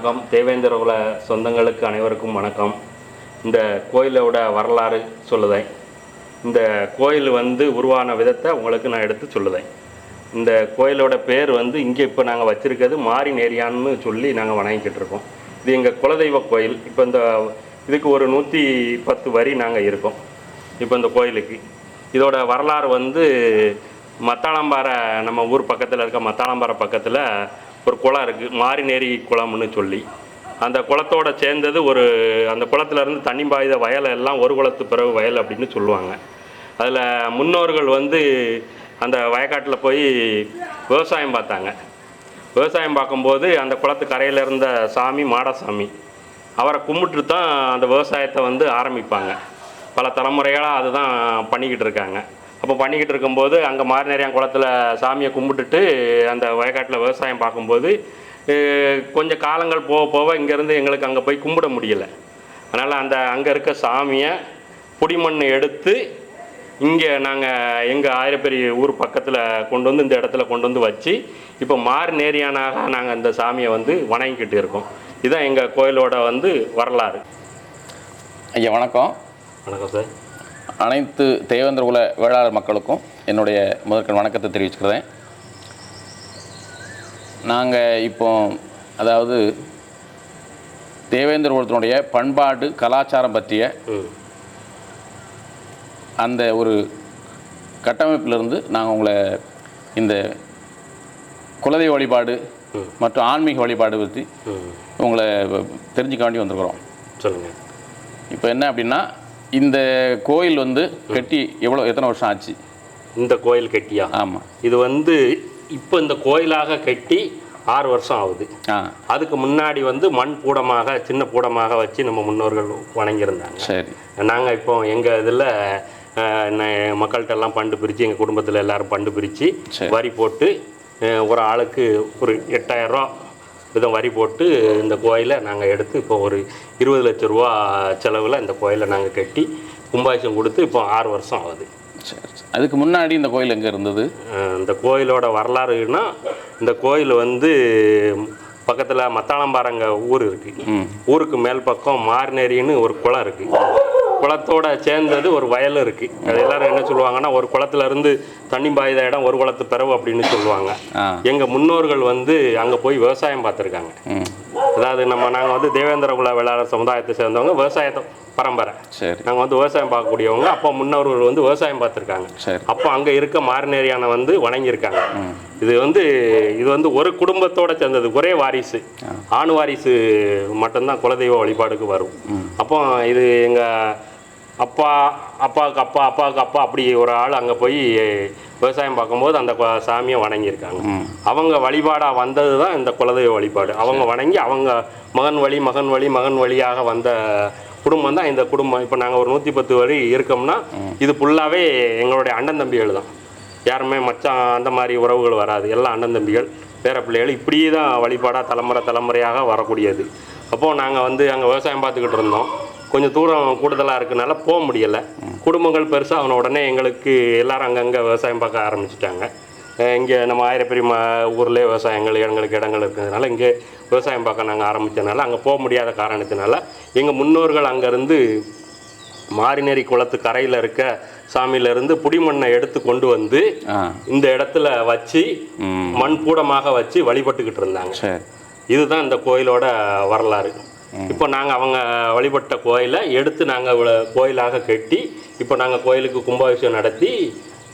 வணக்கம். தேவேந்திர குல சொந்தங்களுக்கு அனைவருக்கும் வணக்கம். இந்த கோயிலோட வரலாறு சொல்லுதேன். இந்த கோயில் உருவான விதத்தை உங்களுக்கு நான் எடுத்து சொல்லுதேன். இந்த கோயிலோட பேர் இங்கே இப்போ நாங்கள் வச்சுருக்கிறது மாரி நேரியான்னு சொல்லி நாங்கள் வணங்கிக்கிட்டு இருக்கோம். இது எங்கள் குலதெய்வ கோயில். இப்போ இதுக்கு ஒரு 110 வரி நாங்கள் இருக்கோம். இப்போ இந்த கோயிலுக்கு இதோட வரலாறு மத்தாளம்பாறை, நம்ம ஊர் பக்கத்தில் இருக்க மத்தாளம்பாறை பக்கத்தில் ஒரு குளம் இருக்குது, மாரிநேரி குளம்னு சொல்லி. அந்த குளத்தோடு சேர்ந்தது அந்த குளத்துலேருந்து தண்ணி பாய்த வயலை எல்லாம் ஒரு குளத்து பிறகு வயல் அப்படின்னு சொல்லுவாங்க. அதில் முன்னோர்கள் அந்த வயக்காட்டில் போய் விவசாயம் பார்த்தாங்க. விவசாயம் பார்க்கும்போது அந்த குளத்து கரையில் இருந்த சாமி மாடசாமி, அவரை கும்பிட்டு தான் அந்த விவசாயத்தை ஆரம்பிப்பாங்க. பல தலைமுறைகளாக அதுதான் பண்ணிக்கிட்டு இருக்காங்க. அப்போ பண்ணிக்கிட்டு இருக்கும்போது அங்கே மாரிநேரியான் குளத்தில் சாமியை கும்பிட்டுட்டு அந்த வயக்காட்டில் விவசாயம் பார்க்கும்போது கொஞ்சம் காலங்கள் போக போக இங்கேருந்து எங்களுக்கு அங்கே போய் கும்பிட முடியலை. அதனால் அங்கே இருக்க சாமியை புடிமண் எடுத்து இங்கே நாங்கள் எங்கள் ஆயிரப்பெரிய ஊர் பக்கத்தில் கொண்டு இந்த இடத்துல கொண்டு வச்சு இப்போ மாரிநேரியானாக நாங்கள் அந்த சாமியை வணங்கிக்கிட்டு இருக்கோம். இதுதான் எங்கள் கோயிலோட வரலாறு. ஐயா வணக்கம். வணக்கம் சார். அனைத்து தேவேந்திர குல வேளாளர் மக்களுக்கும் என்னுடைய முதற்கண் வணக்கத்தை தெரிவிச்சுக்கிறேன். நாங்கள் இப்போ அதாவது தேவேந்திர குலத்தினுடைய பண்பாடு கலாச்சாரம் பற்றிய அந்த ஒரு கட்டமைப்பிலிருந்து நாங்கள் உங்களை இந்த குலதெய்வ வழிபாடு மற்றும் ஆன்மீக வழிபாடு பற்றி உங்களை தெரிஞ்சுக்க வேண்டி வந்திருக்கிறோம். சொல்லுங்கள். இப்போ என்ன அப்படின்னா, இந்த கோயில் கட்டி எத்தனை வருஷம் ஆச்சு? இந்த கோயில் கட்டியா? ஆமாம். இது இப்போ இந்த கோயிலாக கட்டி 6 வருஷம் ஆகுது. அதுக்கு முன்னாடி மண் பூடமாக, சின்ன பூடமாக வச்சு நம்ம முன்னோர்கள் வணங்கியிருந்தாங்க. சரி. நாங்கள் இப்போ எங்கள் இதில் மக்கள்கிட்ட எல்லாம் பண்டு பிரித்து, எங்கள் குடும்பத்தில் எல்லோரும் பண்டு பிரித்து வரி போட்டு ஒரு ஆளுக்கு ஒரு 8000 ரூபா விதம் வரி போட்டு இந்த கோயிலை நாங்கள் எடுத்து இப்போ ஒரு 20 லட்ச ரூபா செலவில் இந்த கோயிலை நாங்கள் கட்டி கும்பாபிஷேகம் கொடுத்து இப்போ 6 வருஷம் ஆகுது. சரி. அதுக்கு முன்னாடி இந்த கோயில் எங்கே இருந்தது? இந்த கோயிலோட வரலாறுனா, இந்த கோயில் பக்கத்தில் மத்தாளம்பாறைங்க ஊர் இருக்குது. ஊருக்கு மேல் பக்கம் மாரிநேரின்னு ஒரு குளம் இருக்குது. குளத்தோட சேர்ந்தது ஒரு வயல் இருக்குது. அது எல்லாரும் என்ன சொல்லுவாங்கன்னா, ஒரு குளத்துலேருந்து தண்ணி பாய்த இடம் ஒரு குளத்து பிறவு அப்படின்னு சொல்லுவாங்க. எங்கள் முன்னோர்கள் அங்கே போய் விவசாயம் பார்த்துருக்காங்க. அதாவது நாங்கள் தேவேந்திர குல வேளாளர் சமுதாயத்தை சேர்ந்தவங்க, விவசாயத்தை பரம்பரை. நாங்கள் விவசாயம் பார்க்கக்கூடியவங்க. அப்போ முன்னோர்கள் விவசாயம் பார்த்துருக்காங்க. அப்போ அங்கே இருக்க மாரிநேரியான வணங்கியிருக்காங்க. இது ஒரு குடும்பத்தோடு சேர்ந்தது, ஒரே வாரிசு, ஆண் வாரிசு மட்டும்தான் குலதெய்வ வழிபாடுக்கு வரும். அப்போ இது எங்கள் அப்பாவுக்கு அப்பா அப்படி ஒரு ஆள் அங்கே போய் விவசாயம் பார்க்கும்போது அந்த சாமியை வணங்கியிருக்காங்க. அவங்க வழிபாடாக வந்தது தான் இந்த குலதெய்வ வழிபாடு. அவங்க வணங்கி அவங்க மகன் வழியாக வந்த குடும்பம் தான் இந்த குடும்பம். இப்போ நாங்கள் ஒரு 110 வரி இருக்கோம்னா இது ஃபுல்லாகவே எங்களுடைய அண்ணன் தம்பிகள் தான். யாருமே மச்சான் அந்த மாதிரி உறவுகள் வராது. எல்லாம் அண்ணன் தம்பிகள், பேர பிள்ளைகள், இப்படி தான் வழிபாடாக தலைமுறையாக வரக்கூடியது. அப்போது நாங்கள் அங்கே விவசாயம் பார்த்துக்கிட்டு இருந்தோம். கொஞ்சம் தூரம் கூடுதலாக இருக்கனால போக முடியலை. குடும்பங்கள் பெருசாக உடனே எங்களுக்கு எல்லோரும் அங்கங்கே விவசாயம் பார்க்க ஆரம்பிச்சிட்டாங்க. இங்கே நம்ம ஆயிரப்பெரிய ஊர்லேயே எங்களுக்கு இடங்கள் இருக்கிறதுனால இங்கே விவசாயம் பார்க்க நாங்கள் ஆரம்பித்ததுனால அங்கே போக முடியாத காரணத்தினால எங்கள் முன்னோர்கள் அங்கேருந்து மாரிநேரி குளத்து கரையில் இருக்க சாமியிலேருந்து புடிமண்ணை எடுத்து கொண்டு இந்த இடத்துல வச்சு மண் பூடமாக வச்சு வழிபட்டுக்கிட்டு இருந்தாங்க. இதுதான் இந்த கோயிலோட வரலாறு. இப்போ நாங்கள் அவங்க வழிபட்ட கோயிலை எடுத்து நாங்கள் கோயிலாக கட்டி இப்போ நாங்கள் கோயிலுக்கு கும்பாபிஷேகம் நடத்தி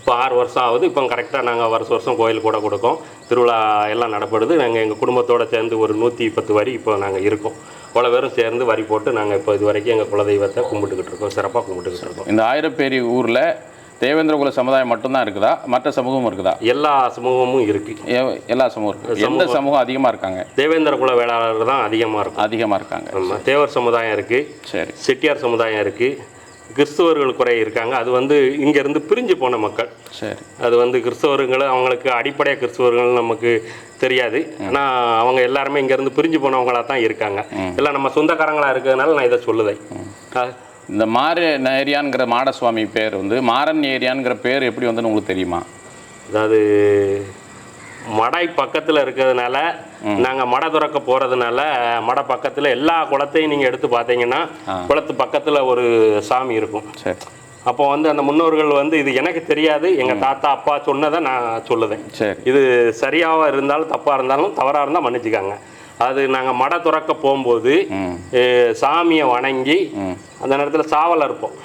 இப்போ 6 வருஷம் ஆகுது. இப்போ கரெக்டாக நாங்கள் வருஷம் கோயில் கூட கொடுக்கோம். திருவிழா எல்லாம் நடப்படுது. நாங்கள் எங்கள் குடும்பத்தோடு சேர்ந்து ஒரு 110 வரி இப்போ நாங்கள் இருக்கோம். அவ்வளோ பேரும் சேர்ந்து வரி போட்டு நாங்கள் இப்போ இது வரைக்கும் எங்கள் குலதெய்வத்தை கும்பிட்டுக்கிட்டு இருக்கோம், சிறப்பாக கும்பிட்டுக்கிட்டு இருக்கோம். இந்த ஆயிரப்பேரி ஊரில் தேவேந்திர குல சமுதாயம் மட்டும்தான் இருக்குதா, மற்ற சமூகமும் இருக்குதா? எல்லா சமூகமும் இருக்குது. எல்லா சமூகம் இருக்குது. எந்த சமூகம் அதிகமாக இருக்காங்க? தேவேந்திர குல வேளாளர்கள் தான் அதிகமாக இருக்காங்க. ஆமாம். தேவர் சமுதாயம் இருக்குது. சரி. செட்டியார் சமுதாயம் இருக்குது. கிறிஸ்தவர்கள் குறை இருக்காங்க. அது இங்கேருந்து பிரிஞ்சு போன மக்கள். சரி. அது கிறிஸ்தவர்கள், அவங்களுக்கு அடிப்படையாக கிறிஸ்தவர்கள் நமக்கு தெரியாது. ஆனால் அவங்க எல்லாருமே இங்கேருந்து பிரிஞ்சு போனவங்களாக தான் இருக்காங்க. எல்லாம் நம்ம சொந்தக்காரங்களாக இருக்கிறதுனால நான் இதை சொல்லுவேன். இந்த மாரன் ஏரியான்கிற மாடசுவாமி பேர் மாரன் ஏரியான்கிற பேர் எப்படி உங்களுக்கு தெரியுமா? அதாவது மடை பக்கத்தில் இருக்கிறதுனால நாங்கள் மடை துறக்க போகிறதுனால மடை பக்கத்தில் எல்லா குளத்தையும் நீங்கள் எடுத்து பார்த்தீங்கன்னா குளத்து பக்கத்தில் ஒரு சாமி இருக்கும். சரி. அப்போ வந்து அந்த முன்னோர்கள் வந்து இது எனக்கு தெரியாது, எங்கள் தாத்தா அப்பா சொன்னதை நான் சொல்லுதேன். சரி. இது சரியாக இருந்தாலும் தப்பாக இருந்தாலும் தவறாக இருந்தால் மன்னிச்சுக்காங்க. அது நாங்கள் மடை துறக்க போகும்போது சாமியை வணங்கி அந்த நேரத்தில் சாவல் அறுப்போம்.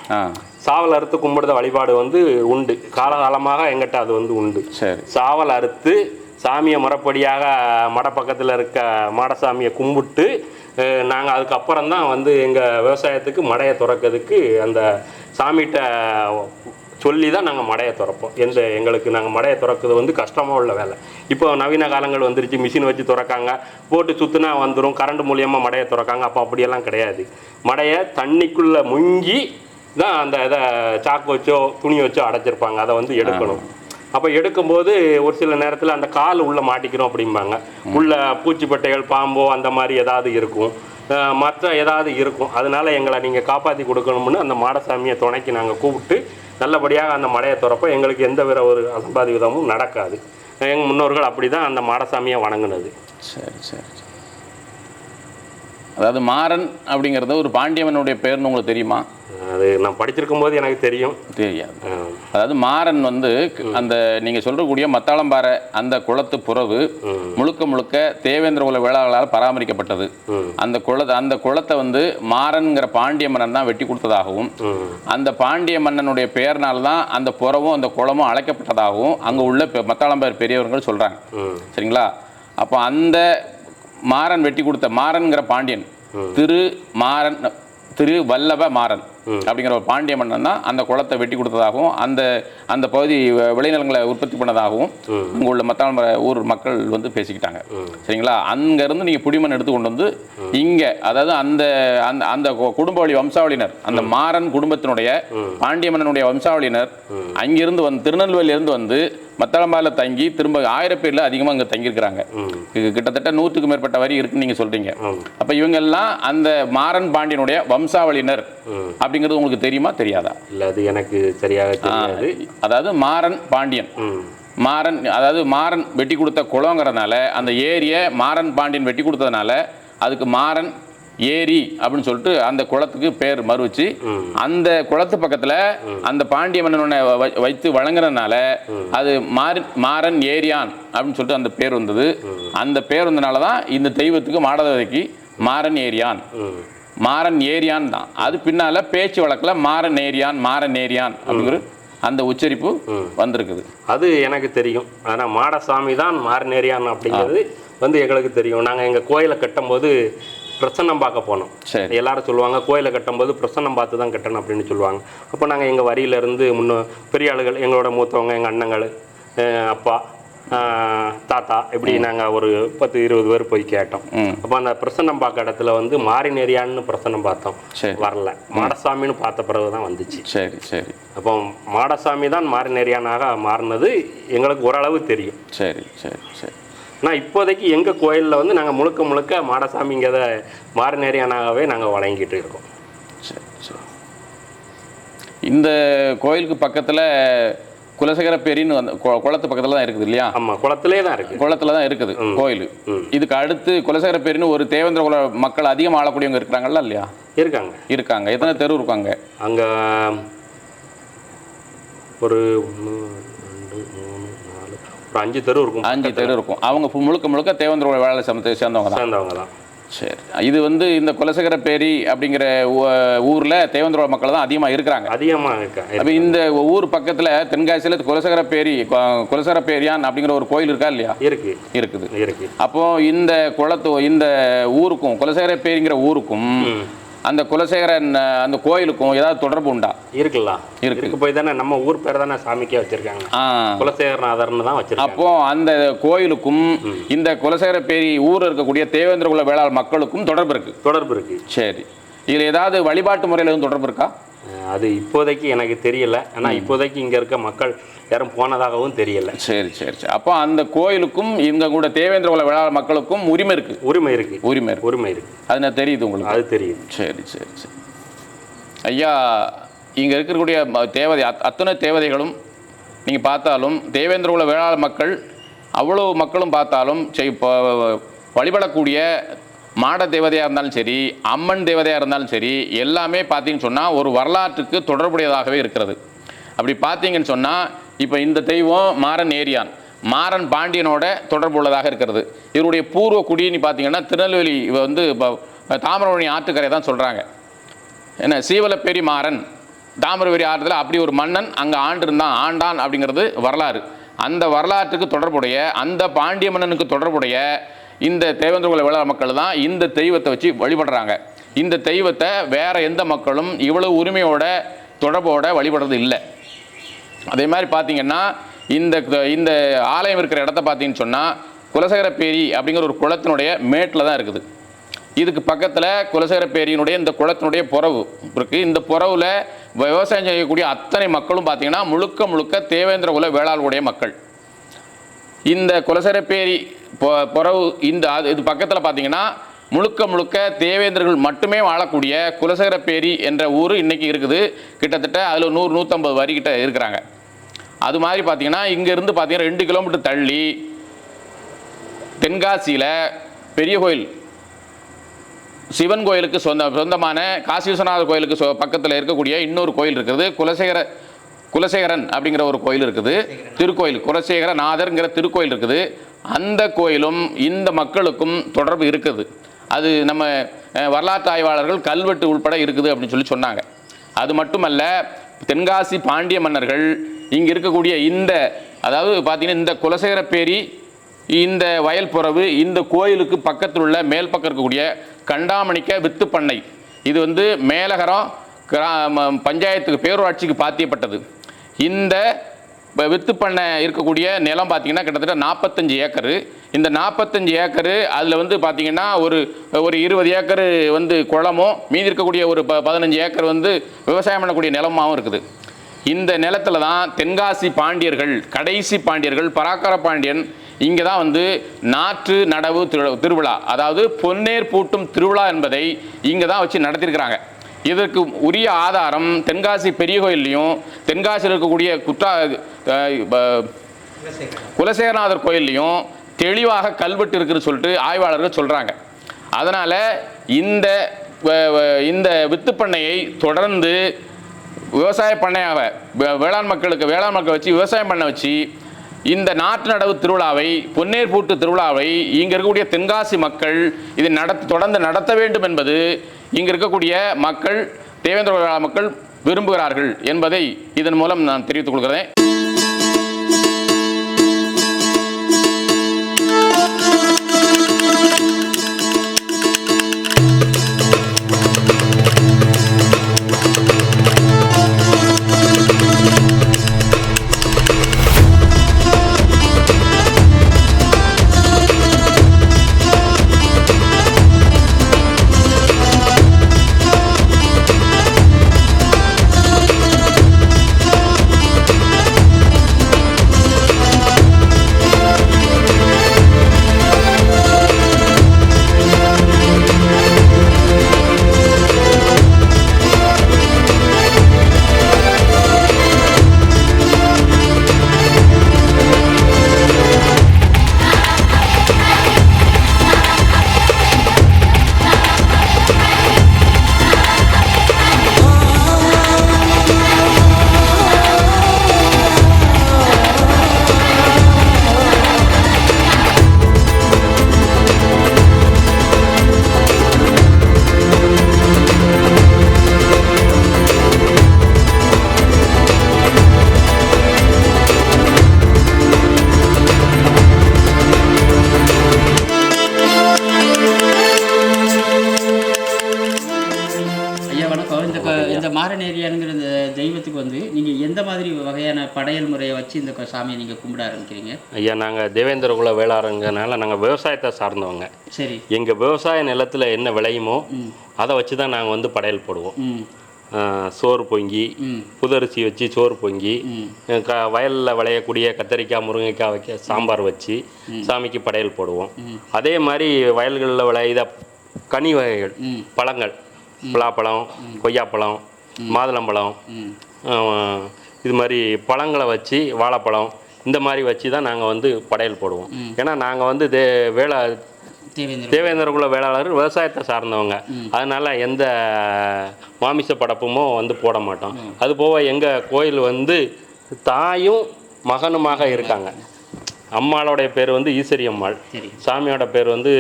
சாவல் அறுத்து கும்பிடுற வழிபாடு வந்து உண்டு, காலகாலமாக எங்கிட்ட அது வந்து உண்டு. சாவல் அறுத்து சாமியை முறைப்படியாக மடை பக்கத்தில் இருக்க மாடசாமியை கும்பிட்டு நாங்கள் அதுக்கப்புறம் தான் வந்து எங்கள் விவசாயத்துக்கு மடையை துறக்கிறதுக்கு அந்த சாமிகிட்ட சொல்லி தான் நாங்கள் மடையை துறப்போம். எங்களுக்கு நாங்கள் மடையை துறக்கிறது வந்து கஷ்டமாக உள்ள வேலை. இப்போ நவீன காலங்கள் வந்துருச்சு, மிஷின் வச்சு துறக்காங்க, போட்டு சுற்றுனா வந்துடும், கரண்ட் மூலியமாக மடையை துறக்காங்க. அப்போ அப்படியெல்லாம் கிடையாது. மடையை தண்ணிக்குள்ளே முங்கி தான் அந்த இதை சாக்கு வச்சோ துணி வச்சோ அடைச்சிருப்பாங்க, அதை வந்து எடுக்கணும். அப்போ எடுக்கும்போது ஒரு சில நேரத்தில் அந்த கால் உள்ளே மாட்டிக்கிறோம் அப்படிம்பாங்க. உள்ள பூச்சிப்பட்டைகள் பாம்போ அந்த மாதிரி ஏதாவது இருக்கும், மற்ற ஏதாவது இருக்கும். அதனால எங்களை நீங்கள் காப்பாற்றி கொடுக்கணும்னு அந்த மாடசாமியை துணைக்கு நாங்கள் கூப்பிட்டு நல்லபடியாக அந்த மடையை துறப்போ எங்களுக்கு எந்த வித ஒரு அசம்பாவிதமும் நடக்காது. எங்கள் முன்னோர்கள் அப்படி தான் அந்த மாடசாமியை வணங்குனது. சரி சரி. அதாவது மாறன் அப்படிங்கிறது ஒரு பாண்டியவனுடைய பேர்னு உங்களுக்கு தெரியுமா? அது நான் படிச்சிருக்கும் போது எனக்கு தெரியும். தெரியாது. அதாவது மாறன் வந்து அந்த நீங்கள் சொல்றக்கூடிய மத்தாளம்பாறை அந்த குளத்து புறவு முழுக்க முழுக்க தேவேந்திர குல வேளாளர்களால் பராமரிக்கப்பட்டது. அந்த குளத்தை வந்து மாறன்கிற பாண்டிய மன்னன் தான் வெட்டி கொடுத்ததாகவும் அந்த பாண்டிய மன்னனுடைய பெயர்னால தான் அந்த புறவும் அந்த குளமும் அழைக்கப்பட்டதாகவும் அங்கே உள்ள மத்தாளம்பாறை பெரியவர்கள் சொல்றாங்க. சரிங்களா? அப்போ அந்த மாறன் வெட்டி கொடுத்த மாறன்கிற பாண்டியன் திரு வல்லப மாறன் அப்படிங்கிற ஒரு பாண்டிய மன்னன் தான் அந்த குளத்தை வெட்டி கொடுத்ததாகவும் அந்த பகுதி விளைநிலங்களை உற்பத்தி பண்ணதாகவும் அங்கே உள்ள மத்தாளம்பாறை ஊர் மக்கள் வந்து பேசிக்கிட்டாங்க. சரிங்களா? அங்கேருந்து நீங்கள் புடிமண் எடுத்து கொண்டு வந்து இங்கே, அதாவது அந்த அந்த குடும்ப வழி வம்சாவளியினர், அந்த மாறன் குடும்பத்தினுடைய பாண்டிய மன்னனுடைய வம்சாவளியினர் அங்கிருந்து வந்து திருநெல்வேலியிலிருந்து வந்து மத்தாளம்பாறையில் தங்கி திரும்ப 1000 பேரில் அதிகமாக அங்கே தங்கியிருக்கிறாங்க. கிட்டத்தட்ட 100க்கு மேற்பட்ட வரி இருக்குன்னு நீங்கள் சொல்றீங்க. அப்போ இவங்கெல்லாம் அந்த மாறன் பாண்டியனுடைய வம்சாவளியினர் அப்படிங்கிறது உங்களுக்கு தெரியுமா தெரியாதா? இல்லை, அது எனக்கு சரியாக தெரியாது. அதாவது மாறன் பாண்டியன், மாறன் வெட்டி கொடுத்த குளங்கிறதுனால அந்த ஏரியை மாறன் பாண்டியன் வெட்டி கொடுத்ததுனால அதுக்கு மாறன் ஏரி அப்படின்னு சொல்லிட்டு அந்த குளத்துக்கு பேர் மறுவச்சு அந்த குளத்து பக்கத்துல அந்த பாண்டிய மன்னனை வைத்து வழங்குறதுனால அது மாறன் ஏரியான் அப்படின்னு சொல்லிட்டு அந்த பேர் வந்தது. அந்த பேர் வந்தனாலதான் இந்த தெய்வத்துக்கு மாடதேவதைக்கு மாறன் ஏரியான் தான். அது பின்னால பேச்சு வழக்கில் மாறன் ஏரியான் அப்படிங்கிற அந்த உச்சரிப்பு வந்திருக்குது. அது எனக்கு தெரியும். ஆனா மாடசாமி தான் மாறன் ஏரியான் அப்படிங்கிறது வந்து எங்களுக்கு தெரியும். நாங்கள் எங்கள் கோயிலை கட்டும்போது பிரசன்னம் பார்க்க போனோம். எல்லாரும் சொல்லுவாங்க கோயிலை கட்டும்போது பிரசன்னம் பார்த்து தான் கட்டணும் அப்படின்னு சொல்லுவாங்க. அப்போ நாங்கள் எங்கள் வரியிலேருந்து பெரிய ஆளுகள், எங்களோட மூத்தவங்க, எங்கள் அண்ணங்கள், அப்பா, தாத்தா, இப்படி நாங்கள் ஒரு 10-20 பேர் போய் கேட்டோம். அப்போ அந்த பிரசன்னம் பார்க்க இடத்துல வந்து மாறின் ஏரியான்னு பிரசன்னம் பார்த்தோம், வரல. மாடசாமின்னு பார்த்த பிறகு தான் வந்துச்சு. சரி சரி. அப்போ மாடசாமி தான் மாறின் ஏரியானாக மாறினது எங்களுக்கு ஓரளவு தெரியும். சரி சரி சரி. ஆனால் இப்போதைக்கு எங்கள் கோயிலில் வந்து நாங்கள் முழுக்க மாடசாமிங்கிறத மாறின் ஏரியானாகவே நாங்கள் வழங்கிட்டு இருக்கோம். சரி சரி. இந்த கோயிலுக்கு பக்கத்தில் குலசேகரப்பேரின்னு வந்து குளத்து பக்கத்தில் தான் இருக்குது இல்லையா? ஆமாம், குளத்திலே தான் இருக்குது. குளத்தில் தான் இருக்குது கோயில். இதுக்கு அடுத்து குலசேகரப்பேரின்னு ஒரு தேவேந்திர குல மக்கள் அதிகமாக ஆளக்கூடியவங்க இருக்கிறாங்களா இல்லையா? இருக்காங்க. எத்தனை தெரு இருக்காங்க அங்கே? ஒரு 5 தெரு இருக்கும். 5 தெரு இருக்கும். அவங்க முழுக்க தேவேந்திர குல வேளாளர் சமூகத்தை சேர்ந்தவங்க தான். சரி. இது வந்து இந்த குலசேகரப்பேரி அப்படிங்கிற ஊரில் தேவேந்திர மக்கள் தான் அதிகமாக இருக்கிறாங்க. அப்போ இந்த ஊர் பக்கத்தில் தென்காசியில் குலசேகரப்பேரியான் அப்படிங்கிற ஒரு கோயில் இருக்கா இல்லையா? இருக்குது. அப்போ இந்த ஊருக்கும் குலசேகரப்பேரிங்கிற ஊருக்கும் அந்த குலசேகரன் அந்த கோயிலுக்கும் ஏதாவது தொடர்பு உண்டா? இருக்கு. போய் தானே நம்ம ஊர் பேர் தானே சாமிக்கே வச்சிருக்காங்க, குலசேகரநாதர்னு தான் வச்சிருக்காங்க. அப்போ அந்த கோயிலுக்கும் இந்த குலசேகரப்பேரி ஊரில் இருக்கக்கூடிய தேவேந்திர குல வேளாளர் மக்களுக்கும் தொடர்பு இருக்கு. சரி. இதில் ஏதாவது வழிபாட்டு முறையில் எதுவும் தொடர்பு இருக்கா? அது இப்போதைக்கு எனக்கு தெரியல. ஆனால் இப்போதைக்கு இங்கே இருக்க மக்கள் யாரும் போனதாகவும் தெரியல. சரி. அப்போ அந்த கோயிலுக்கும் இவங்க கூட தேவேந்திர குல வேளாளர் மக்களுக்கும் உரிமை இருக்கு. அது நான் தெரியுது உங்களுக்கு? அது தெரியும். சரி. ஐயா, இங்கே இருக்கக்கூடிய தேவதை அத்தனை தேவதைகளும் நீங்கள் பார்த்தாலும் தேவேந்திர குல வேளாளர் மக்கள் அவ்வளோ மக்களும் பார்த்தாலும் வழிபடக்கூடிய மாட தேவதையாக இருந்தாலும் சரி, அம்மன் தேவதையாக இருந்தாலும் சரி, எல்லாமே பார்த்தீங்கன்னு சொன்னால் ஒரு வரலாற்றுக்கு தொடர்புடையதாகவே இருக்கிறது. அப்படி பார்த்தீங்கன்னு சொன்னால் இப்போ இந்த தெய்வம் மாறன் ஏரியான், மாறன் பாண்டியனோட தொடர்பு உள்ளதாக இருக்கிறது. இவருடைய பூர்வ குடின்னு பார்த்தீங்கன்னா திருநெல்வேலி வந்து தாமிரபரணி ஆற்றுக்கரை தான் சொல்கிறாங்க. என்ன சீவலப்பேரி மாறன் தாமிரபரணி ஆற்றுல அப்படி ஒரு மன்னன் அங்கே ஆண்டான் அப்படிங்கிறது வரலாறு. அந்த வரலாற்றுக்கு தொடர்புடைய, அந்த பாண்டிய மன்னனுக்கு தொடர்புடைய இந்த தேவேந்திர குல வேளாளர் மக்கள் தான் இந்த தெய்வத்தை வச்சு வழிபடுறாங்க. இந்த தெய்வத்தை வேற எந்த மக்களும் இவ்வளவு உரிமையோட தொடர்போட வழிபடுறது இல்லை. அதே மாதிரி பார்த்தீங்கன்னா இந்த ஆலயம் இருக்கிற இடத்த பார்த்தீங்கன்னு சொன்னால் குலசேகரப்பேரி அப்படிங்கிற ஒரு குளத்தினுடைய மேட்டில் தான் இருக்குது. இதுக்கு பக்கத்தில் குலசேகரப்பேரியினுடைய இந்த குளத்தினுடைய புறவு இருக்குது. இந்த புறவில் விவசாயம் செய்யக்கூடிய அத்தனை மக்களும் பார்த்தீங்கன்னா முழுக்க தேவேந்திர குல வேளாளருடைய மக்கள். இந்த குலசேகரப்பேரி புறவு இது பக்கத்தில் பார்த்தீங்கன்னா முழுக்க தேவேந்திரர்கள் மட்டுமே வாழக்கூடிய குலசேகரப்பேரி என்ற ஊர் இன்னைக்கு இருக்குது. கிட்டத்தட்ட அதில் 100-150 வரி கிட்ட இருக்கிறாங்க. அது மாதிரி பார்த்தீங்கன்னா இங்கேருந்து பார்த்தீங்கன்னா 2 கிலோமீட்டர் தள்ளி தென்காசியில் பெரிய கோயில் சிவன் கோயிலுக்கு சொந்தமான காசி விஸ்வநாதர் கோயிலுக்கு பக்கத்தில் இருக்கக்கூடிய இன்னொரு கோயில் இருக்குது. குலசேகரன் அப்படிங்கிற ஒரு கோயில் இருக்குது. திருக்கோயில் குலசேகரநாதர்ங்கிற திருக்கோயில் இருக்குது. அந்த கோயிலும் இந்த மக்களுக்கும் தொடர்பு இருக்குது. அது நம்ம வரலாற்று ஆய்வாளர்கள் கல்வெட்டு உள்பட இருக்குது அப்படின்னு சொன்னாங்க. அது மட்டுமல்ல, தென்காசி பாண்டிய மன்னர்கள் இங்கே இருக்கக்கூடிய அதாவது பார்த்தீங்கன்னா இந்த குலசேகரப்பேரி, இந்த வயல்புறவு, இந்த கோயிலுக்கு பக்கத்தில் உள்ள மேல் பக்கம் இருக்கக்கூடிய கண்டாமணிக்க வித்து பண்ணை, இது வந்து மேலகரம் பஞ்சாயத்துக்கு பேரூராட்சிக்கு பாத்தியப்பட்டது. இந்த வித்து பண்ணை இருக்கக்கூடிய நிலம் பார்த்தீங்கன்னா கிட்டத்தட்ட 45 ஏக்கரு. இந்த 45 ஏக்கரு அதில் வந்து பார்த்தீங்கன்னா ஒரு 20 ஏக்கரு வந்து குளமும், மீதி இருக்கக்கூடிய ஒரு 15 ஏக்கர் வந்து விவசாயம் பண்ணக்கூடிய நிலமாகவும் இருக்குது. இந்த நிலத்தில் தான் தென்காசி பாண்டியர்கள், கடைசி பாண்டியர்கள், பராக்கர பாண்டியன் இங்கே தான் வந்து நாற்று நடவு திருவிழா, அதாவது பொன்னேர் பூட்டும் திருவிழா என்பதை இங்கே தான் வச்சு நடத்தியிருக்கிறாங்க. இதற்கு உரிய ஆதாரம் தென்காசி பெரிய கோயில்லையும், தென்காசியில் இருக்கக்கூடிய குலசேகரநாதர் கோயில்லையும் தெளிவாக கல்வெட்டு இருக்குன்னு சொல்லிட்டு ஆய்வாளர்கள் சொல்கிறாங்க. அதனால் இந்த வித்து பண்ணையை தொடர்ந்து விவசாய பண்ணையாக வேளாண் மக்கள் வச்சு விவசாயம் பண்ண வச்சு இந்த நாற்று நடவு திருவிழாவை, பொன்னேர் பூட்டு திருவிழாவை இங்கே இருக்கக்கூடிய தென்காசி மக்கள் இதை தொடர்ந்து நடத்த வேண்டும் என்பது இங்கே இருக்கக்கூடிய மக்கள், தேவேந்திர குல மக்கள் விரும்புகிறார்கள் என்பதை இதன் மூலம் நான் தெரிவித்துக் கொள்கிறேன். தெய்வத்துக்கு வந்து நீங்கள் எந்த மாதிரி வகையான படையல் முறையை வச்சு இந்த சாமியை நீங்கள் கும்பிட ஆரம்பிக்கிறீங்க? ஐயா, நாங்கள் தேவேந்திர குல வேளாளருங்கனால நாங்கள் விவசாயத்தை சார்ந்தவங்க. சரி. எங்கள் விவசாய நிலத்தில் என்ன விளையுமோ அதை வச்சு தான் நாங்கள் வந்து படையல் போடுவோம். சோறு பொங்கி, புதரிசி வச்சு சோறு பொங்கி, வயலில் விளையக்கூடிய கத்தரிக்காய், முருங்கைக்காய் வைக்க சாம்பார் வச்சு சாமிக்கு படையல் போடுவோம். அதே மாதிரி வயல்களில் விளையுத கனி வகைகள், பழங்கள், பலாப்பழம், கொய்யாப்பழம், மாதுளம்பழம், இது மாதிரி பழங்களை வச்சு வாழைப்பழம், இந்த மாதிரி வச்சு தான் நாங்கள் வந்து படையல் போடுவோம். ஏன்னா நாங்கள் வந்து தேவேந்திரகுல வேளாளர் விவசாயத்தை சார்ந்தவங்க, அதனால எந்த மாமிச படப்புமோ வந்து போட மாட்டோம். அதுபோக எங்கள் கோயில் வந்து தாயும் மகனுமாக இருக்காங்க. அம்மாளோடைய பேர் வந்து ஈஸ்வரி அம்மாள், சாமியோட பேர் வந்து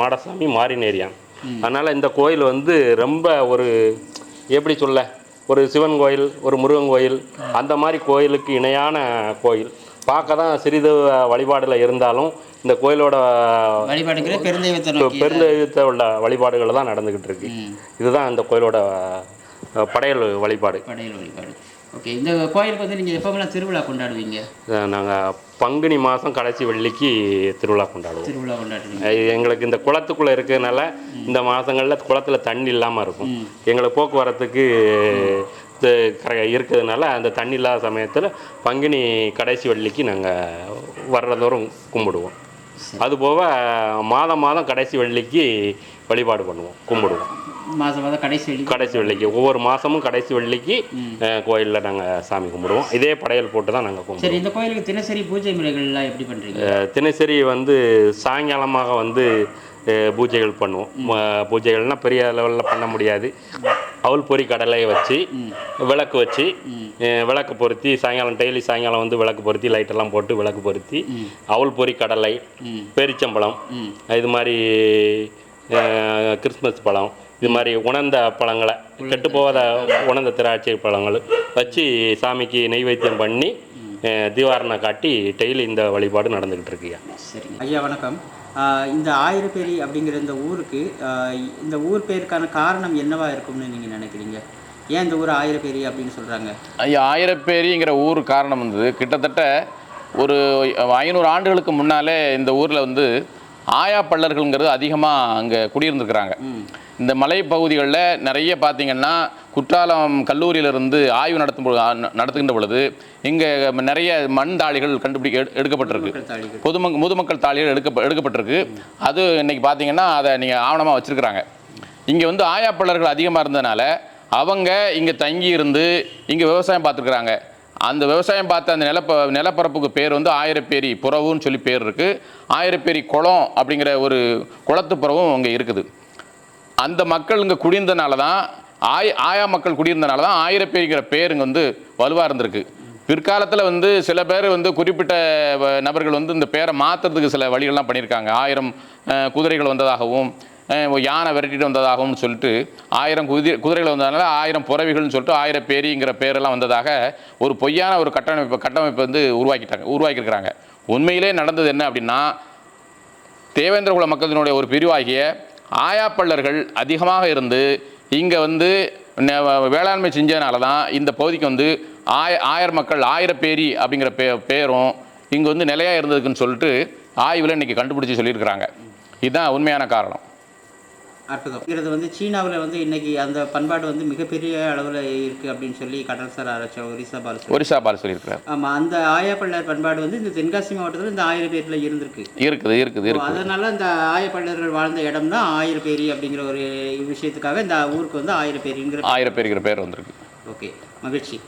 மாடசாமி மாரிநேரியான். அதனால் இந்த கோயில் வந்து ரொம்ப ஒரு எப்படி சொல்ல, ஒரு சிவன் கோயில், ஒரு முருகன் கோயில், அந்த மாதிரி கோயிலுக்கு இணையான கோயில். பார்க்க தான் சிறிது வழிபாடில் இருந்தாலும் இந்த கோயிலோட பெருந்தெய்வத்தை உள்ள வழிபாடுகள் தான் நடந்துக்கிட்டு இருக்கு. இதுதான் இந்த கோயிலோட படையல் வழிபாடு. ஓகே, இந்த கோயிலுக்கு வந்து நீங்கள் எப்போலாம் திருவிழா கொண்டாடுவீங்க? நாங்கள் பங்குனி மாதம் கடைசி வெள்ளிக்கு திருவிழா கொண்டாடுவோம். எங்களுக்கு இந்த குளத்துக்குள்ளே இருக்கிறதுனால இந்த மாதங்களில் குளத்தில் தண்ணி இல்லாமல் இருக்கும். எங்களுக்கு போக்குவரத்துக்கு இருக்கிறதுனால அந்த தண்ணி இல்லாத சமயத்தில் பங்குனி கடைசி வெள்ளிக்கு நாங்கள் வர்றதோறும் கும்பிடுவோம். அதுபோக மாதம் கடைசி வெள்ளிக்கு வழிபாடு பண்ணுவோம், கும்பிடுவோம். மாதம் கடைசி வெள்ளிக்கு ஒவ்வொரு மாதமும் கடைசி வெள்ளிக்கு கோயிலில் நாங்கள் சாமி கும்பிடுவோம். இதே படையல் போட்டு தான் நாங்கள் கும்பிடுவோம். சரி, இந்த கோயிலுக்கு தினசரி பூஜை முறைகள்லாம் எப்படி பண்ணுறீங்க? தினசரி வந்து சாயங்காலமாக வந்து பூஜைகள் பண்ணுவோம். பூஜைகள்னால் பெரிய லெவலில் பண்ண முடியாது. அவல் பொரி கடலையை வச்சு விளக்கு வச்சு விளக்கு பொருத்தி டெய்லி சாயங்காலம் வந்து விளக்கு பொருத்தி லைட்டெல்லாம் போட்டு விளக்கு பொருத்தி அவல் பொரி கடலை, பேரிச்சம்பழம், இது மாதிரி கிறிஸ்மஸ் பழம், இது மாதிரி உணர்ந்த பழங்களை, கெட்டு போகாத உணர்ந்த திராட்சை பழங்கள் வச்சு சாமிக்கு நெய்வேத்தியம் பண்ணி தீவாரணை காட்டி டெய்லி இந்த வழிபாடு நடந்துக்கிட்டு இருக்குயா. சரி ஐயா, வணக்கம். இந்த ஆயிரப்பேரி அப்படிங்கிற இந்த ஊருக்கு, இந்த ஊர் பேருக்கான காரணம் என்னவா இருக்கும்னு நீங்கள் நினைக்கிறீங்க? ஏன் இந்த ஊர் ஆயிரப்பேரி அப்படின்னு சொல்கிறாங்க? ஐயா, ஆயிரப்பேரிங்கிற ஊர் காரணம் வந்து கிட்டத்தட்ட ஒரு 500 ஆண்டுகளுக்கு முன்னாலே இந்த ஊரில் வந்து ஆயா பள்ளர்கள்ங்கிறது அதிகமாக அங்கே குடியிருந்துருக்கிறாங்க. இந்த மலைப்பகுதிகளில் நிறைய பார்த்திங்கன்னா குற்றாலம் கல்லூரியிலிருந்து ஆய்வு நடத்துகின்ற பொழுது இங்கே நிறைய மண் தாளிகள் எடுக்கப்பட்டிருக்கு. முதுமக்கள் தாளிகள் எடுக்கப்பட்டிருக்கு. அது இன்றைக்கி பார்த்திங்கன்னா அதை நீங்கள் ஆவணமாக வச்சுருக்கிறாங்க. இங்கே வந்து ஆயா பள்ளர்கள் அதிகமாக இருந்ததுனால அவங்க இங்கே தங்கி இருந்து இங்கே விவசாயம் பார்த்துருக்குறாங்க. அந்த விவசாயம் பார்த்த அந்த நிலப்பரப்புக்கு பேர் வந்து ஆயிரப்பேரி புறவுன்னு சொல்லி பேர் இருக்குது. ஆயிரப்பேரி குளம் அப்படிங்கிற ஒரு குளத்து புறவும் அங்கே இருக்குது. அந்த மக்கள் இங்கே குடியிருந்தனால தான் ஆயா மக்கள் குடியிருந்தனால தான் ஆயிரப்பேரிங்கிற பேர் இங்கே வந்து வலுவாக இருந்திருக்கு. பிற்காலத்தில் வந்து சில பேர் வந்து குறிப்பிட்ட நபர்கள் வந்து இந்த பேரை மாற்றுறதுக்கு சில வழிகள்லாம் பண்ணியிருக்காங்க. 1000 குதிரைகள் வந்ததாகவும் யானை விரட்டிட்டு வந்ததாகவும் சொல்லிட்டு 1000 குதிரைகள் வந்ததுனால 1000 புறவிகள்னு சொல்லிட்டு ஆயிரப்பேரிங்கிற பேரெல்லாம் வந்ததாக ஒரு பொய்யான ஒரு கட்டமைப்பை வந்து உருவாக்கியிருக்கிறாங்க. உண்மையிலே நடந்தது என்ன அப்படின்னா, தேவேந்திரகுல மக்களினுடைய ஒரு பிரிவாகிய ஆயாப்பள்ளர்கள் அதிகமாக இருந்து இங்கே வந்து வேளாண்மை செஞ்சதுனால தான் இந்த பகுதிக்கு வந்து ஆயர் மக்கள் ஆயிரப்பேரி அப்படிங்கிற பேரும் இங்கே வந்து நிலையாக இருந்ததுக்குன்னு சொல்லிட்டு ஆய்வில் இன்றைக்கி கண்டுபிடிச்சி சொல்லியிருக்கிறாங்க. இதுதான் உண்மையான காரணம். அற்புதம். இது வந்து சீனாவில் வந்து இன்றைக்கி அந்த பண்பாடு வந்து மிகப்பெரிய அளவில் இருக்குது அப்படின்னு சொல்லி கடல்சார் ஆராய்ச்சி ஒரிசா பால் சொல்லியிருக்கிறார். ஆமாம், அந்த ஆயப்பள்ளர் பண்பாடு வந்து இந்த தென்காசி மாவட்டத்தில் இந்த ஆயிரப்பேரியில் இருக்குது. அதனால இந்த ஆயப்பள்ளர்கள் வாழ்ந்த இடம் தான் ஆயிரப்பேரி அப்படிங்கிற ஒரு விஷயத்துக்காக இந்த ஊருக்கு வந்து ஆயிரப்பேரிங்கிற பேர் வந்திருக்கு. ஓகே, மகிழ்ச்சி.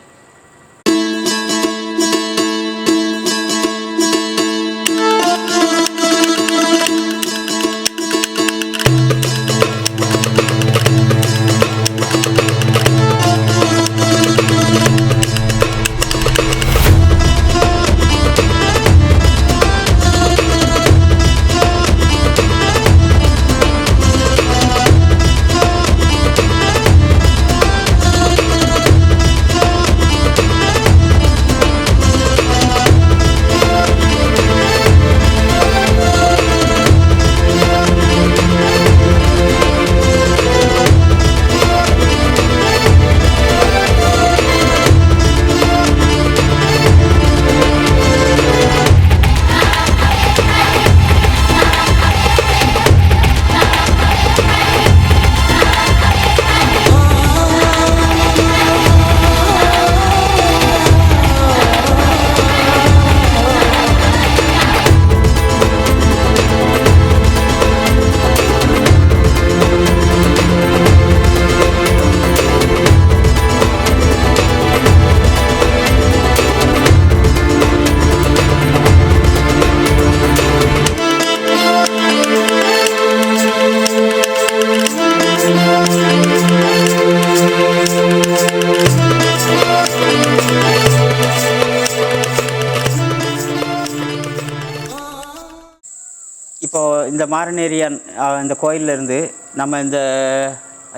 இப்போது இந்த மாரநேரியான் இந்த கோயிலிருந்து நம்ம இந்த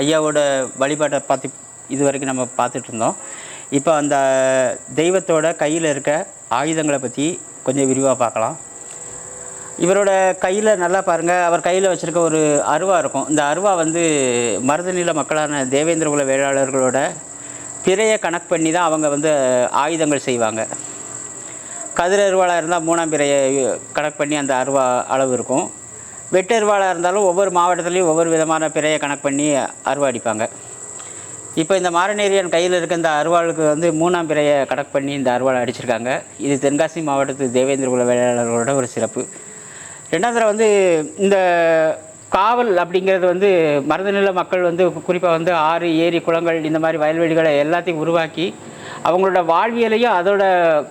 ஐயாவோட வழிபாட்டை பார்த்து இது வரைக்கும் நம்ம பார்த்துட்டு இருந்தோம். இப்போ அந்த தெய்வத்தோட கையில் இருக்க ஆயுதங்களை பற்றி கொஞ்சம் விரிவாக பார்க்கலாம். இவரோட கையில் நல்லா பாருங்கள், அவர் கையில் வச்சுருக்க ஒரு அருவா இருக்கும். இந்த அருவா வந்து மருதநில மக்களான தேவேந்திர குல வேளாளர்களோட பிறையை கணக்கு பண்ணி தான் அவங்க வந்து ஆயுதங்கள் செய்வாங்க. கதிர் அருவாளாக இருந்தால் 3ஆம் பிறையை கணக்கு பண்ணி அந்த அருவா அளவு இருக்கும். வெட்டு அருவாளாக இருந்தாலும் ஒவ்வொரு மாவட்டத்துலேயும் ஒவ்வொரு விதமான பிறையை கணக்கு பண்ணி அருவா அடிப்பாங்க. இப்போ இந்த மாரநேரியான் கையில் இருக்க இந்த அருவாளுக்கு வந்து 3ஆம் பிறையை கணக்கு பண்ணி இந்த அருவாளை அடிச்சிருக்காங்க. இது தென்காசி மாவட்டத்து தேவேந்திர குல வேளாளர்களோட ஒரு சிறப்பு. ரெண்டாவது வந்து இந்த காவல் அப்படிங்கிறது வந்து மருதநில மக்கள் வந்து குறிப்பாக வந்து ஆறு, ஏரி, குளங்கள் இந்த மாதிரி வயல்வெளிகளை எல்லாத்தையும் உருவாக்கி அவங்களோட வாழ்வியலையும் அதோட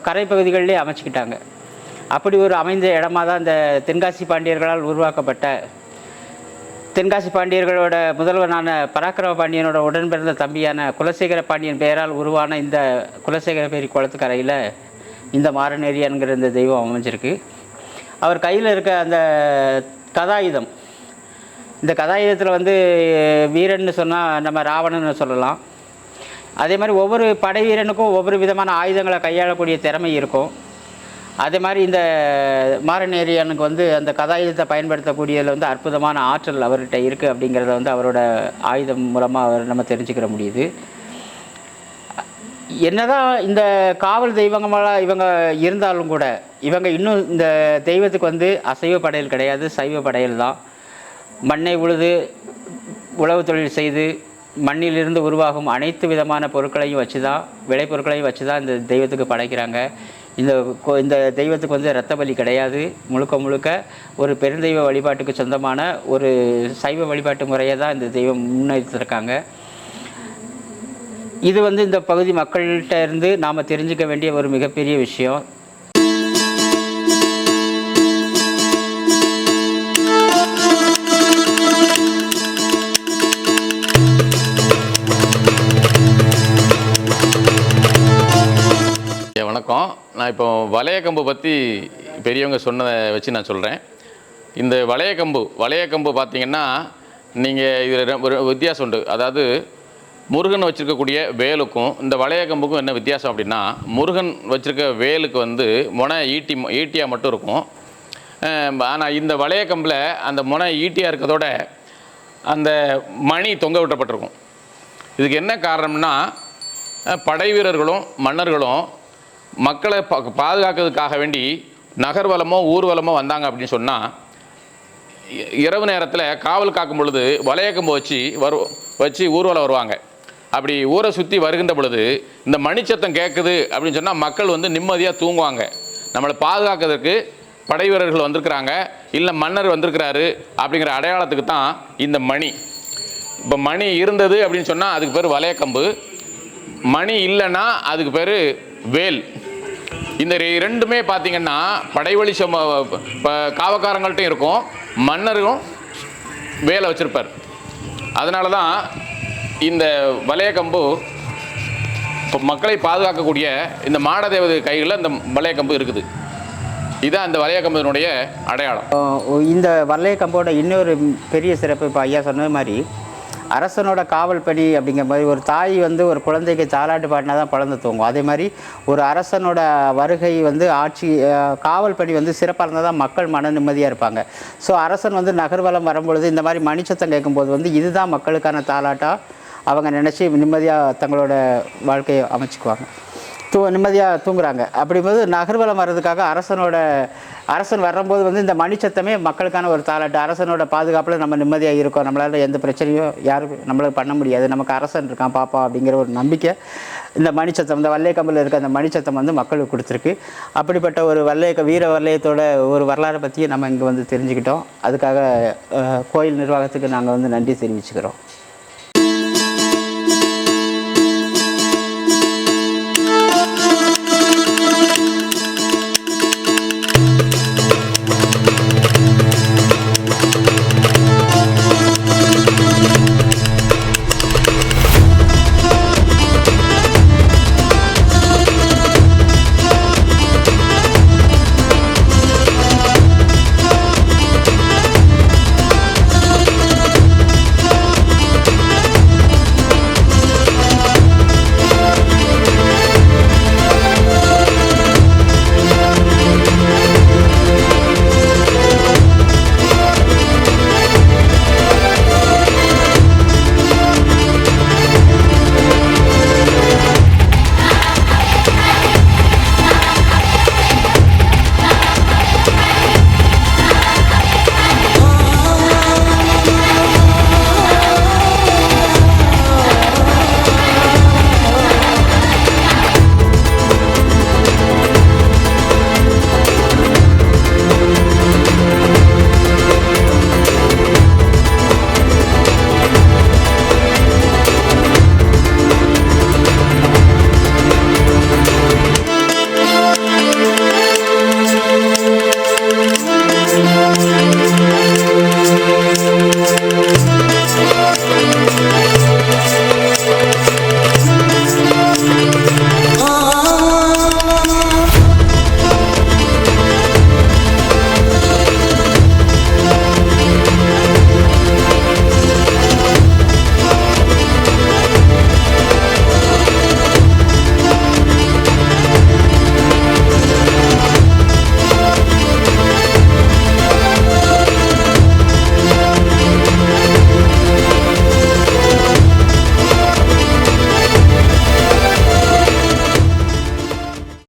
கரைப்பகுதிகளிலே அமைச்சிக்கிட்டாங்க. அப்படி ஒரு அமைந்த இடமா தான் இந்த தென்காசி பாண்டியர்களால் உருவாக்கப்பட்ட, தென்காசி பாண்டியர்களோட முதல்வனான பராக்கிரம பாண்டியனோட உடன் பிறந்த தம்பியான குலசேகர பாண்டியன் பெயரால் உருவான இந்த குலசேகர பேரி குளத்துக்கரையில் இந்த மாரநேரியான்கிற இந்த தெய்வம் அமைஞ்சிருக்கு. அவர் கையில் இருக்க அந்த கதாயுதம், இந்த கதாயுதத்தில் வந்து வீரன்னு சொன்னால் நம்ம ராவணன்னு சொல்லலாம். அதே மாதிரி ஒவ்வொரு படை வீரனுக்கும் ஒவ்வொரு விதமான ஆயுதங்களை கையாளக்கூடிய திறமை இருக்கும். அதே மாதிரி இந்த மாரநேரியானுக்கு வந்து அந்த கதாயுதத்தை பயன்படுத்தக்கூடியதில் வந்து அற்புதமான ஆற்றல் அவர்கிட்ட இருக்குது அப்படிங்கிறத வந்து அவரோட ஆயுதம் மூலமாக அவர் நம்ம தெரிஞ்சுக்கிற முடியுது. என்னதான் இந்த காவல் தெய்வங்களாக இவங்க இருந்தாலும் கூட இவங்க இன்னும் இந்த தெய்வத்துக்கு வந்து அசைவ படையல் கிடையாது, சைவ படையல் தான். மண்ணை உழுது உழவு தொழில் செய்து மண்ணிலிருந்து உருவாகும் அனைத்து விதமான பொருட்களையும் வச்சு தான், விளைபொருட்களையும் வச்சு தான் இந்த தெய்வத்துக்கு படைக்கிறாங்க. இந்த தெய்வத்துக்கு வந்து இரத்த பலி கிடையாது. முழுக்க முழுக்க ஒரு பெருந்தெய்வ வழிபாட்டுக்கு சொந்தமான ஒரு சைவ வழிபாட்டு முறையை தான் இந்த தெய்வம் முன்னெடுத்திருக்காங்க. இது வந்து இந்த பகுதி மக்கள்கிட்ட இருந்து நாம் தெரிஞ்சுக்க வேண்டிய ஒரு மிகப்பெரிய விஷயம். வணக்கம். நான் இப்போ வளையக்கம்பு பற்றி பெரியவங்க சொன்னதை வச்சு நான் சொல்கிறேன். இந்த வளையக்கம்பு பார்த்தீங்கன்னா நீங்கள் இதில் ஒரு வித்தியாசம் உண்டு. அதாவது முருகன் வச்சுருக்கக்கூடிய வேலுக்கும் இந்த வளையக்கம்புக்கும் என்ன வித்தியாசம் அப்படின்னா, முருகன் வச்சுருக்க வேலுக்கு வந்து முனை ஈட்டியாக மட்டும் இருக்கும். ஆனால் இந்த வளையக்கம்பில் அந்த முனை ஈட்டியாக இருக்கிறதோட அந்த மணி தொங்க விட்டப்பட்டிருக்கும். இதுக்கு என்ன காரணம்னா, படை வீரர்களும் மன்னர்களும் மக்களை பாதுகாக்கிறதுக்காக வேண்டி நகர்வலமோ ஊர்வலமோ வந்தாங்க அப்படின்னு சொன்னால், இரவு நேரத்தில் காவல் காக்கும் பொழுது வளையக்கம்பு வச்சு ஊர்வலம் வருவாங்க. அப்படி ஊரை சுற்றி வருகின்ற பொழுது இந்த மணிச்சத்தம் கேட்குது அப்படின்னு சொன்னால் மக்கள் வந்து நிம்மதியாக தூங்குவாங்க. நம்மளை பாதுகாக்கிறதுக்கு படை வீரர்கள் வந்திருக்கிறாங்க, இல்லை மன்னர் வந்திருக்கிறாரு அப்படிங்கிற அடையாளத்துக்கு தான் இந்த மணி. இப்போ மணி இருந்தது அப்படின்னு சொன்னால் அதுக்கு பேர் வளையக்கம்பு, மணி இல்லைன்னா அதுக்கு பேர் வேல். இந்த ரெண்டுமே பார்த்தீங்கன்னா படைவழி காவக்காரங்கள்ட்டையும் இருக்கும், மன்னரும் வேலை வச்சுருப்பார். அதனால தான் இந்த வளையக்கம்பு இப்போ மக்களை பாதுகாக்கக்கூடிய இந்த மாடதேவதை கைகளில் இந்த வளையக்கம்பு இருக்குது. இதுதான் இந்த வளையக்கம்பினுடைய அடையாளம். இந்த வளையக்கம்போட இன்னொரு பெரிய சிறப்பு, இப்போ ஐயா சொன்ன மாதிரி அரசனோட காவல் பணி அப்படிங்கிற மாதிரி, ஒரு தாய் வந்து ஒரு குழந்தைக்கு தாலாட்டு பாடினா தான் குழந்தை தூங்கும். அதே மாதிரி ஒரு அரசனோட வருகை வந்து காவல் பணி வந்து சிறப்பாக இருந்தால் தான் மக்கள் மன நிம்மதியாக இருப்பாங்க. ஸோ அரசன் வந்து நகர்வலம் வரும்பொழுது இந்த மாதிரி மணிச்சத்தம் கேட்கும்போது வந்து இதுதான் மக்களுக்கான தாலாட்டாக அவங்க நினச்சி நிம்மதியாக தங்களோட வாழ்க்கையை அமைச்சிக்குவாங்க, நிம்மதியாக தூங்குறாங்க. அப்படிங்கும்போது நகர்வலம் வர்றதுக்காக அரசன் வரும்போது வந்து இந்த மணிச்சத்தமே மக்களுக்கான ஒரு தாலாட்டு. அரசனோட பாதுகாப்பில் நம்ம நிம்மதியாக இருக்கோம், நம்மளால் எந்த பிரச்சனையும் யாரும் நம்மளுக்கு பண்ண முடியாது, நமக்கு அரசன் இருக்கான் பாப்பா அப்படிங்கிற ஒரு நம்பிக்கை இந்த மணிச்சத்தம், இந்த வல்லையக்கம்பில் இருக்க அந்த மணிச்சத்தம் வந்து மக்களுக்கு கொடுத்துருக்கு. அப்படிப்பட்ட ஒரு வீர வல்லையத்தோட ஒரு வரலாறை பற்றியும் நம்ம இங்கே வந்து தெரிஞ்சுக்கிட்டோம். அதுக்காக கோயில் நிர்வாகத்துக்கு நாங்கள் வந்து நன்றி தெரிவிச்சுக்கிறோம்.